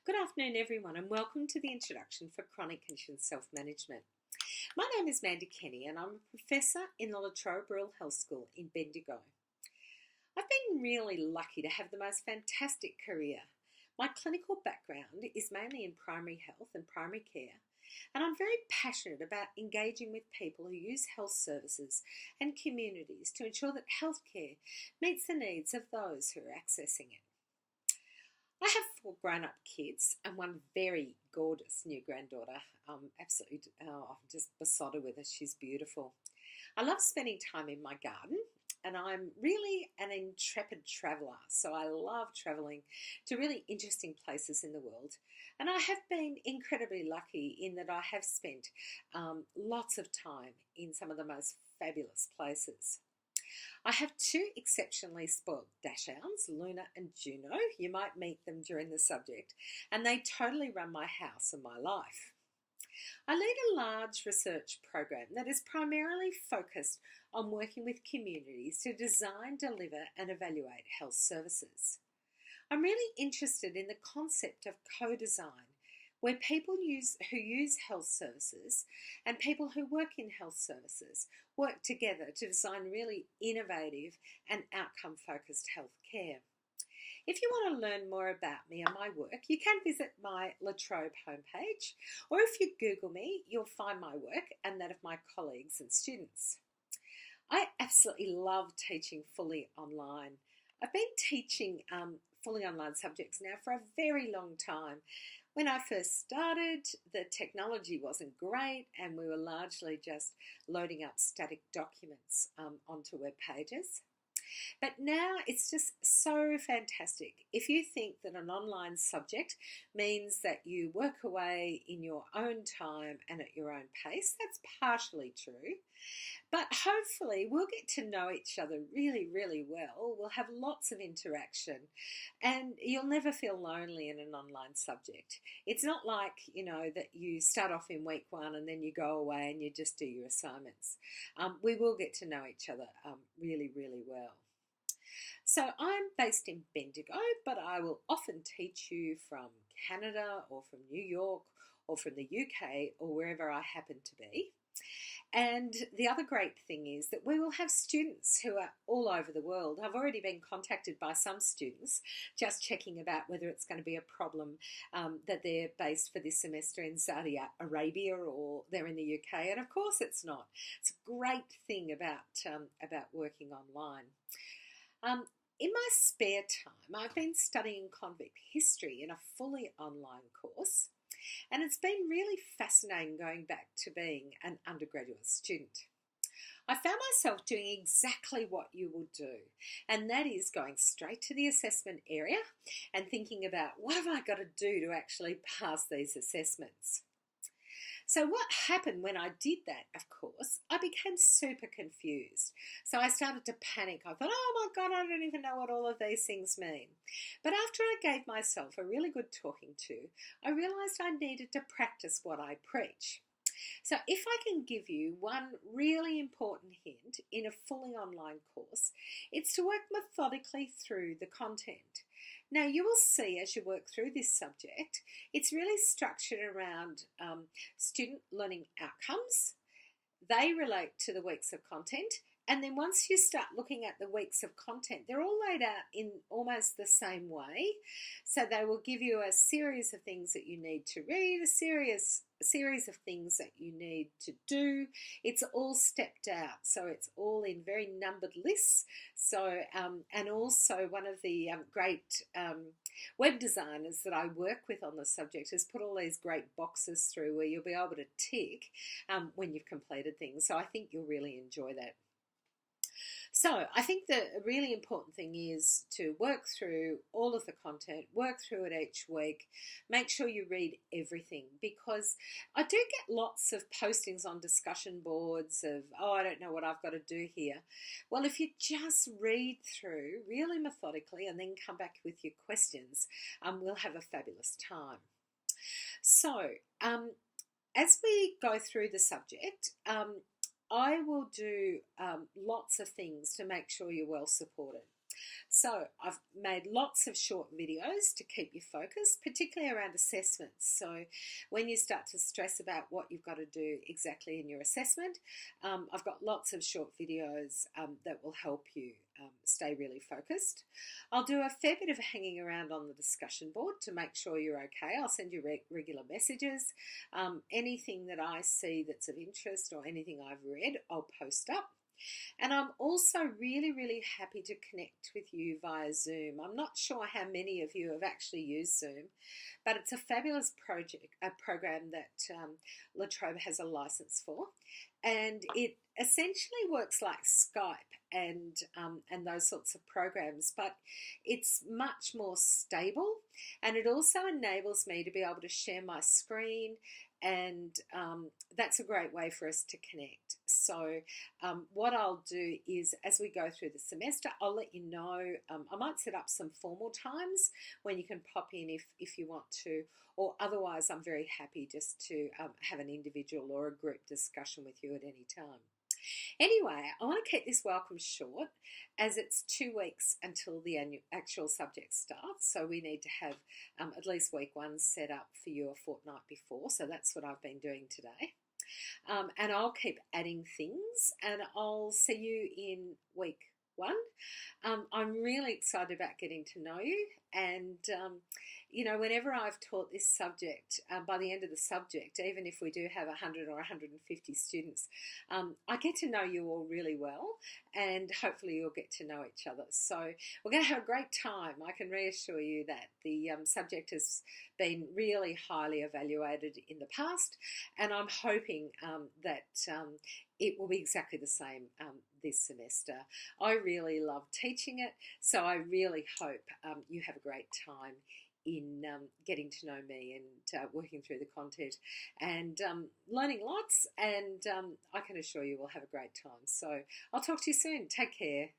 Good afternoon, everyone, and welcome to the Introduction for Chronic Condition Self-Management. My name is Mandy Kenny, and I'm a professor in the La Trobe Rural Health School in Bendigo. I've been really lucky to have the most fantastic career. My clinical background is mainly in primary health and primary care, and I'm very passionate about engaging with people who use health services and communities to ensure that healthcare meets the needs of those who are accessing it. I have 4 grown-up kids and one very gorgeous new granddaughter. I'm just besotted with her. She's beautiful. I love spending time in my garden, and I'm really an intrepid traveller, so I love travelling to really interesting places in the world. And I have been incredibly lucky in that I have spent lots of time in some of the most fabulous places. I have 2 exceptionally spoiled dachshunds, Luna and Juno. You might meet them during the subject, and they totally run my house and my life. I lead a large research program that is primarily focused on working with communities to design, deliver, and evaluate health services. I'm really interested in the concept of co-design, where people who use health services and people who work in health services work together to design really innovative and outcome-focused healthcare. If you want to learn more about me and my work, you can visit my La Trobe homepage, or if you Google me, you'll find my work and that of my colleagues and students. I absolutely love teaching fully online. I've been teaching fully online subjects now for a very long time. When I first started, the technology wasn't great and we were largely just loading up static documents onto web pages. But now it's just so fantastic. If you think that an online subject means that you work away in your own time and at your own pace, that's partially true. But hopefully we'll get to know each other really, really well. We'll have lots of interaction and you'll never feel lonely in an online subject. It's not like, that you start off in week 1 and then you go away and you just do your assignments. We will get to know each other really, really well. So I'm based in Bendigo, but I will often teach you from Canada or from New York or from the UK or wherever I happen to be. And the other great thing is that we will have students who are all over the world. I've already been contacted by some students just checking about whether it's going to be a problem that they're based for this semester in Saudi Arabia or they're in the UK. And of course it's not. It's a great thing about working online. In my spare time, I've been studying convict history in a fully online course. And it's been really fascinating going back to being an undergraduate student. I found myself doing exactly what you would do, and that is going straight to the assessment area and thinking about what have I got to do to actually pass these assessments. So what happened when I did that, of course, I became super confused. So I started to panic. I thought, oh my God, I don't even know what all of these things mean. But after I gave myself a really good talking to, I realised I needed to practice what I preach. So if I can give you one really important hint in a fully online course, it's to work methodically through the content. Now you will see as you work through this subject, it's really structured around student learning outcomes. They relate to the weeks of content. And then once you start looking at the weeks of content, they're all laid out in almost the same way. So they will give you a series of things that you need to read, a series of things that you need to do. It's all stepped out, so it's all in very numbered lists. So, and also one of the great web designers that I work with on the subject has put all these great boxes through where you'll be able to tick when you've completed things. So I think you'll really enjoy that. So I think the really important thing is to work through all of the content, work through it each week, make sure you read everything, because I do get lots of postings on discussion boards of, oh, I don't know what I've got to do here. Well, if you just read through really methodically and then come back with your questions, we'll have a fabulous time. So as we go through the subject, I will do lots of things to make sure you're well supported. So I've made lots of short videos to keep you focused, particularly around assessments. So when you start to stress about what you've got to do exactly in your assessment, I've got lots of short videos that will help you stay really focused. I'll do a fair bit of hanging around on the discussion board to make sure you're okay. I'll send you regular messages. Anything that I see that's of interest or anything I've read, I'll post up. And I'm also really, really happy to connect with you via Zoom. I'm not sure how many of you have actually used Zoom, but it's a fabulous program that La Trobe has a license for. And it essentially works like Skype and those sorts of programs, but it's much more stable, and it also enables me to be able to share my screen, and that's a great way for us to connect. So what I'll do is, as we go through the semester, I'll let you know. I might set up some formal times when you can pop in if you want to, or otherwise I'm very happy just to have an individual or a group discussion with you at any time. Anyway, I want to keep this welcome short, as it's 2 weeks until the actual subject starts, so we need to have at least week 1 set up for you a fortnight before, so that's what I've been doing today. And I'll keep adding things, and I'll see you in week 1. I'm really excited about getting to know you, and whenever I've taught this subject, by the end of the subject, even if we do have 100 or 150 students, I get to know you all really well, and hopefully you'll get to know each other. So we're going to have a great time. I can reassure you that the subject has been really highly evaluated in the past, and I'm hoping that it will be exactly the same this semester. I really love teaching it, so I really hope you have a great time in getting to know me and working through the content and learning lots, and I can assure you we'll have a great time. So I'll talk to you soon. Take care.